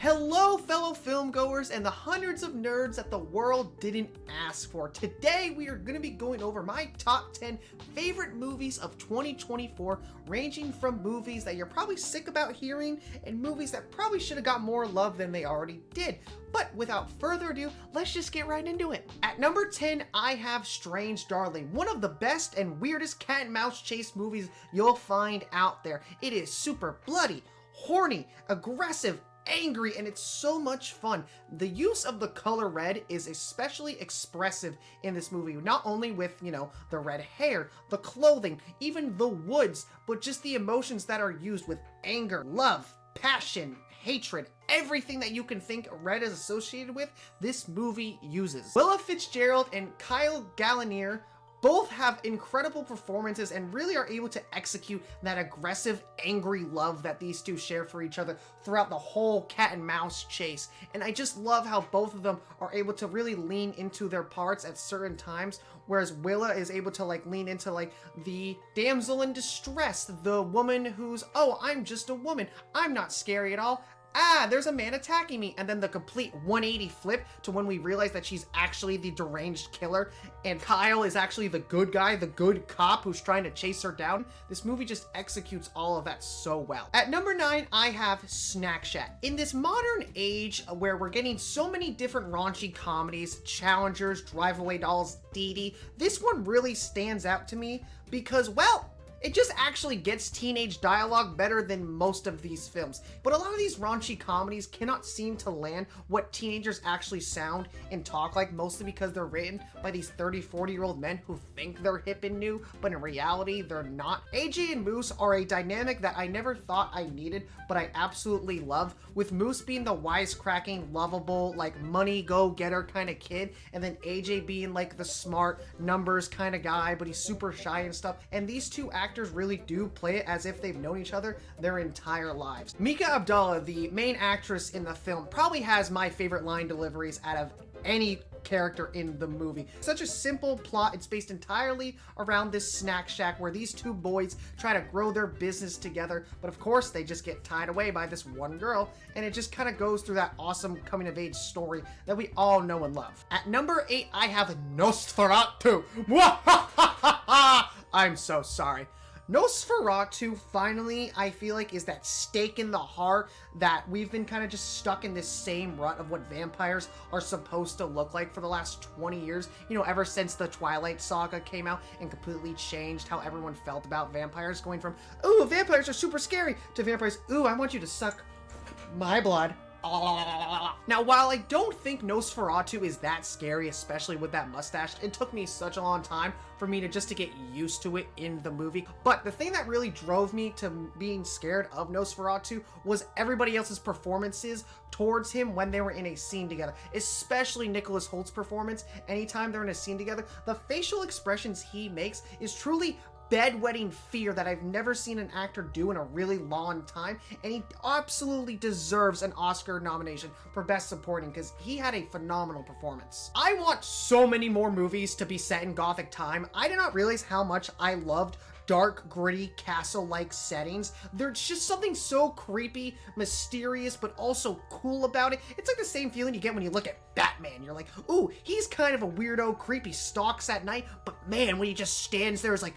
Hello, fellow filmgoers and the hundreds of nerds that the world didn't ask for. Today, we are going to be going over my top 10 favorite movies of 2024, ranging from movies that you're probably sick about hearing and movies that probably should have got more love than they already did. But without further ado, let's just get right into it. At number 10, I have Strange Darling, one of the best and weirdest cat and mouse chase movies you'll find out there. It is super bloody, horny, aggressive, angry, and it's so much fun. The use of the color red is especially expressive in this movie, not only with, the red hair, the clothing, even the woods, but just the emotions that are used with anger, love, passion, hatred, everything that you can think red is associated with, this movie uses. Willa Fitzgerald and Kyle Gallagher both have incredible performances and really are able to execute that aggressive, angry love that these two share for each other throughout the whole cat and mouse chase. And I just love how both of them are able to really lean into their parts at certain times, whereas Willa is able to lean into the damsel in distress, the woman who's, oh, I'm just a woman, I'm not scary at all. Ah, there's a man attacking me, and then the complete 180 flip to when we realize that she's actually the deranged killer, and Kyle is actually the good guy, the good cop who's trying to chase her down. This movie just executes all of that so well. At number 9, I have Snack Shack. In this modern age where we're getting so many different raunchy comedies, Challengers, Drive Away Dolls, Dee Dee, this one really stands out to me because, well, it just actually gets teenage dialogue better than most of these films. But a lot of these raunchy comedies cannot seem to land what teenagers actually sound and talk like, mostly because they're written by these 30, 40-year-old men who think they're hip and new, but in reality, they're not. AJ and Moose are a dynamic that I never thought I needed, but I absolutely love, with Moose being the wisecracking, lovable, money go-getter kind of kid, and then AJ being the smart, numbers kind of guy, but he's super shy and stuff. And these two actors really do play it as if they've known each other their entire lives. Mika Abdallah, the main actress in the film, probably has my favorite line deliveries out of any character in the movie. Such a simple plot. It's based entirely around this snack shack where these two boys try to grow their business together, but of course they just get tied away by this one girl, and it just kind of goes through that awesome coming of age story that we all know and love. At number 8, I have Nosferatu. I'm so sorry. Nosferatu finally, I feel is that stake in the heart that we've been kind of just stuck in this same rut of what vampires are supposed to look like for the last 20 years. Ever since the Twilight Saga came out and completely changed how everyone felt about vampires, going from, ooh, vampires are super scary, to vampires, ooh, I want you to suck my blood. Now, while I don't think Nosferatu is that scary, especially with that mustache, it took me such a long time for me to get used to it in the movie. But the thing that really drove me to being scared of Nosferatu was everybody else's performances towards him when they were in a scene together, especially Nicholas Holt's performance. Anytime they're in a scene together, the facial expressions he makes is truly bedwetting fear that I've never seen an actor do in a really long time, and he absolutely deserves an Oscar nomination for Best Supporting because he had a phenomenal performance. I want so many more movies to be set in Gothic time. I did not realize how much I loved dark, gritty, castle-like settings. There's just something so creepy, mysterious, but also cool about it. It's like the same feeling you get when you look at Batman. You're like, ooh, he's kind of a weirdo, creepy, stalks at night, but man, when he just stands there, it's like,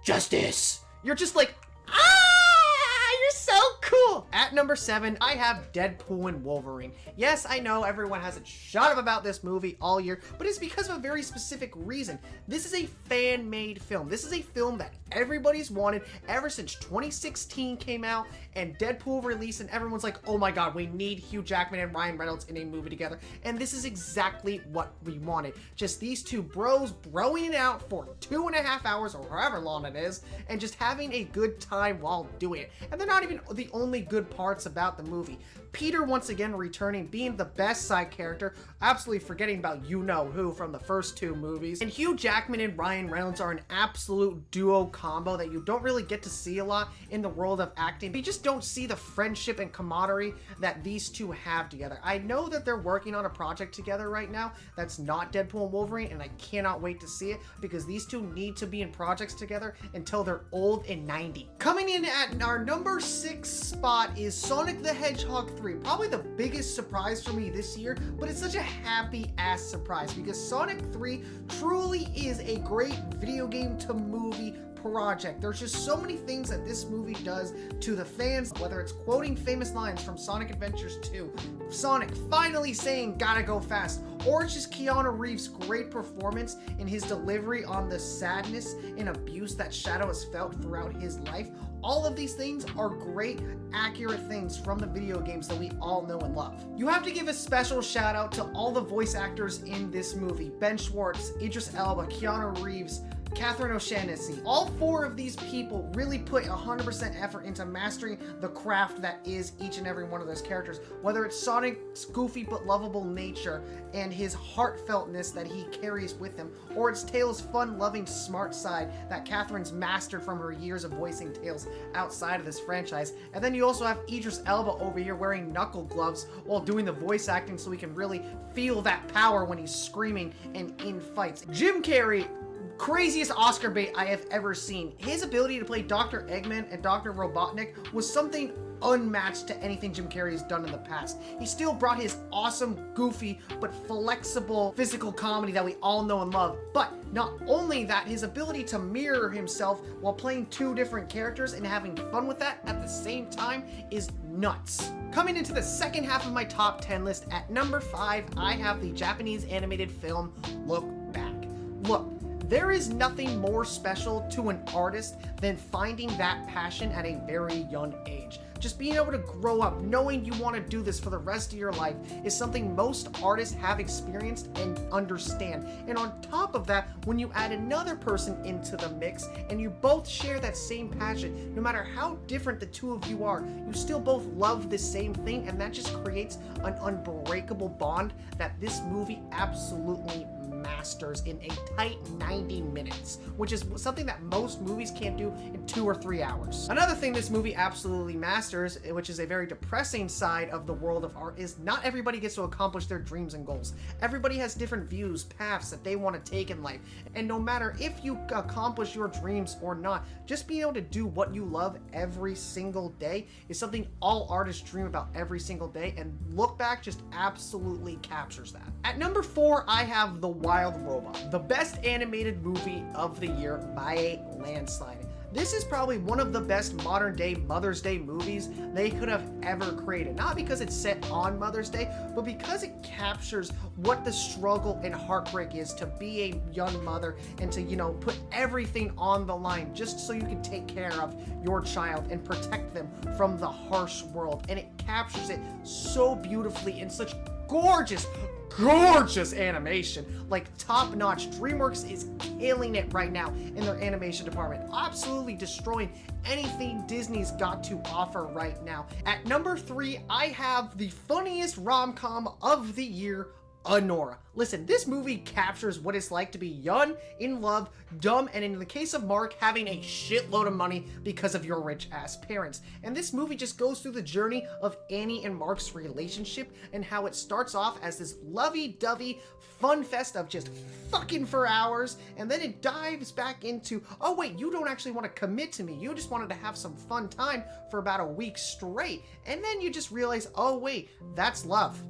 justice. You're just like, you're so cool. At number 7, I have Deadpool and Wolverine. Yes, I know everyone hasn't shut up about this movie all year, but it's because of a very specific reason. This is a fan-made film. This is a film that everybody's wanted ever since 2016 came out and Deadpool released, and everyone's like, oh my god, we need Hugh Jackman and Ryan Reynolds in a movie together. And this is exactly what we wanted. Just these two bros broing it out for 2.5 hours or however long it is, and just having a good time while doing it. And they're not even the only good parts about the movie. Peter once again returning, being the best side character, absolutely forgetting about you-know-who from the first 2 movies. And Hugh Jackman and Ryan Reynolds are an absolute duo combo that you don't really get to see a lot in the world of acting. You just don't see the friendship and camaraderie that these two have together. I know that they're working on a project together right now that's not Deadpool and Wolverine, and I cannot wait to see it because these two need to be in projects together until they're old and 90. Coming in at our number 6 spot that is Sonic the Hedgehog 3. Probably the biggest surprise for me this year, but it's such a happy-ass surprise because Sonic 3 truly is a great video game to movie project. There's just so many things that this movie does to the fans, whether it's quoting famous lines from Sonic Adventures 2, Sonic finally saying gotta go fast, or it's just Keanu Reeves' great performance in his delivery on the sadness and abuse that Shadow has felt throughout his life. All of these things are great, accurate things from the video games that we all know and love. You have to give a special shout out to all the voice actors in this movie. Ben Schwartz, Idris Elba, Keanu Reeves, Catherine O'Shannessy. All four of these people really put 100% effort into mastering the craft that is each and every one of those characters. Whether it's Sonic's goofy but lovable nature and his heartfeltness that he carries with him, or it's Tails' fun-loving, smart side that Catherine's mastered from her years of voicing Tails outside of this franchise. And then you also have Idris Elba over here wearing knuckle gloves while doing the voice acting so he can really feel that power when he's screaming and in fights. Jim Carrey, craziest Oscar bait I have ever seen. His ability to play Dr. Eggman and Dr. Robotnik was something unmatched to anything Jim Carrey has done in the past. He still brought his awesome, goofy, but flexible physical comedy that we all know and love. But not only that, his ability to mirror himself while playing two different characters and having fun with that at the same time is nuts. Coming into the second half of my top 10 list, at number 5, I have the Japanese animated film Look Back. Look, there is nothing more special to an artist than finding that passion at a very young age. Just being able to grow up knowing you want to do this for the rest of your life is something most artists have experienced and understand. And on top of that, when you add another person into the mix and you both share that same passion, no matter how different the two of you are, you still both love the same thing, and that just creates an unbreakable bond that this movie absolutely masters in a tight 90 minutes, which is something that most movies can't do in 2 or 3 hours. Another thing this movie absolutely masters, which is a very depressing side of the world of art, is not everybody gets to accomplish their dreams and goals. Everybody has different views, paths that they want to take in life, and no matter if you accomplish your dreams or not, just being able to do what you love every single day is something all artists dream about every single day, and Look Back just absolutely captures that. At number 4, I have The Wild Robot, the best animated movie of the year by a landslide. This is probably one of the best modern day Mother's Day movies they could have ever created. Not because it's set on Mother's Day, but because it captures what the struggle and heartbreak is to be a young mother and to, put everything on the line just so you can take care of your child and protect them from the harsh world. And it captures it so beautifully in such gorgeous animation, like top notch. DreamWorks is killing it right now in their animation department, absolutely destroying anything Disney's got to offer right now. At number 3, I have the funniest rom-com of the year, Anora. Listen, this movie captures what it's like to be young, in love, dumb, and in the case of Mark, having a shitload of money because of your rich-ass parents. And this movie just goes through the journey of Annie and Mark's relationship and how it starts off as this lovey-dovey fun fest of just fucking for hours, and then it dives back into, oh wait, you don't actually want to commit to me, you just wanted to have some fun time for about a week straight, and then you just realize, oh wait, that's love.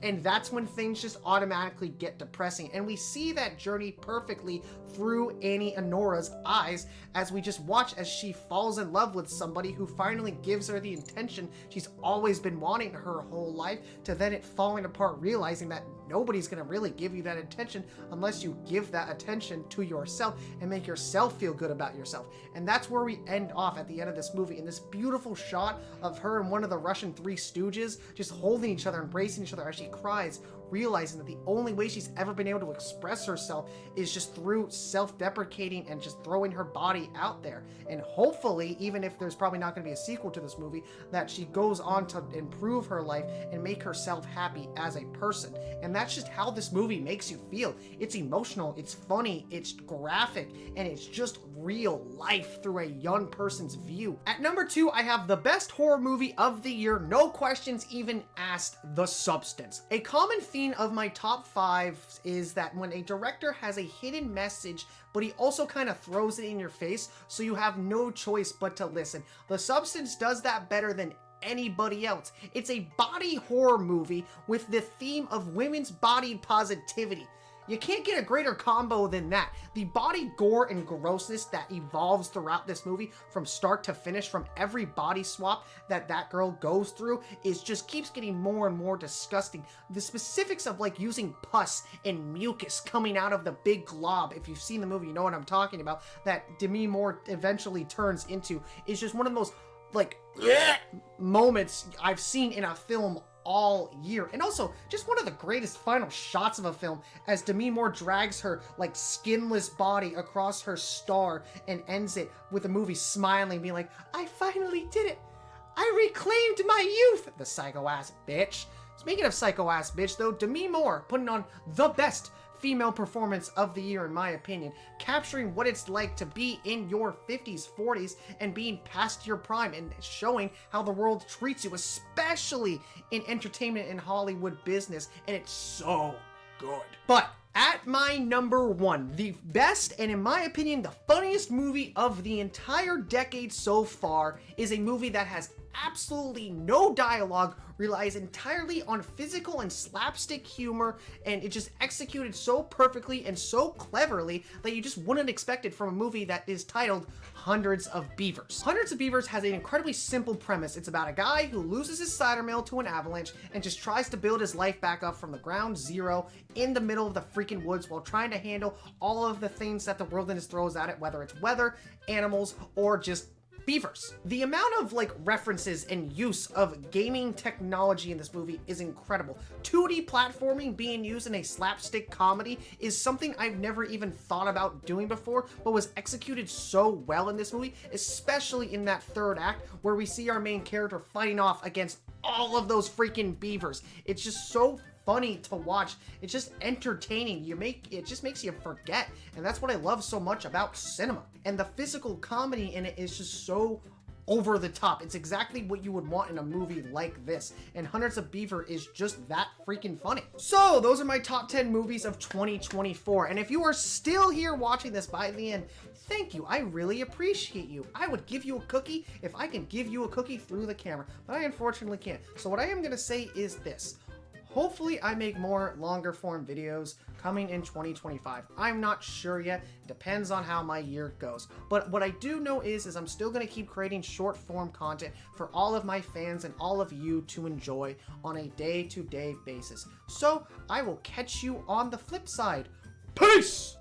And that's when things just automatically get depressing. And we see that journey perfectly through Annie Anora's eyes as we just watch as she falls in love with somebody who finally gives her the attention she's always been wanting her whole life, to then it falling apart, realizing that nobody's gonna really give you that attention unless you give that attention to yourself and make yourself feel good about yourself. And that's where we end off at the end of this movie, in this beautiful shot of her and one of the Russian Three Stooges just holding each other, embracing each other as she cries, realizing that the only way she's ever been able to express herself is just through self-deprecating and just throwing her body out there. And hopefully, even if there's probably not going to be a sequel to this movie, that she goes on to improve her life and make herself happy as a person. And that's just how this movie makes you feel. It's emotional, it's funny, it's graphic, and it's just real life through a young person's view. At number 2, I have the best horror movie of the year, no questions even asked, The Substance. A common theme of my top 5 is that when a director has a hidden message, but he also kind of throws it in your face, so you have no choice but to listen. The Substance does that better than anybody else. It's a body horror movie with the theme of women's body positivity. You can't get a greater combo than that. The body gore and grossness that evolves throughout this movie from start to finish, from every body swap that girl goes through, is just keeps getting more and more disgusting. The specifics of like using pus and mucus coming out of the big glob, if you've seen the movie, you know what I'm talking about, that Demi Moore eventually turns into, is just one of the most like moments I've seen in a film all year. And also just one of the greatest final shots of a film as Demi Moore drags her like skinless body across her star and ends it with the movie smiling, being like, I finally did it, I reclaimed my youth, the psycho ass bitch. Speaking of psycho ass bitch though, Demi Moore putting on the best female performance of the year in my opinion, capturing what it's like to be in your 50s, 40s, and being past your prime, and showing how the world treats you, especially in entertainment and Hollywood business, and it's so good. But at my number one, the best and in my opinion the funniest movie of the entire decade so far is a movie that has absolutely no dialogue, relies entirely on physical and slapstick humor, and it just executed so perfectly and so cleverly that you just wouldn't expect it from a movie that is titled Hundreds of Beavers. Hundreds of Beavers has an incredibly simple premise. It's about a guy who loses his cider mill to an avalanche and just tries to build his life back up from the ground zero in the middle of the freaking woods while trying to handle all of the things that the wilderness throws at it, whether it's weather, animals, or just beavers. The amount of like references and use of gaming technology in this movie is incredible. 2D platforming being used in a slapstick comedy is something I've never even thought about doing before, but was executed so well in this movie, especially in that third act where we see our main character fighting off against all of those freaking beavers. It's just so funny to watch. It's just entertaining. It just makes you forget. And that's what I love so much about cinema. And the physical comedy in it is just so over the top. It's exactly what you would want in a movie like this. And Hundreds of Beaver is just that freaking funny. So those are my top 10 movies of 2024. And if you are still here watching this by the end, thank you. I really appreciate you. I would give you a cookie if I can give you a cookie through the camera, but I unfortunately can't. So what I am gonna say is this. Hopefully I make more longer form videos coming in 2025. I'm not sure yet. Depends on how my year goes. But what I do know is I'm still going to keep creating short form content for all of my fans and all of you to enjoy on a day-to-day basis. So I will catch you on the flip side. Peace!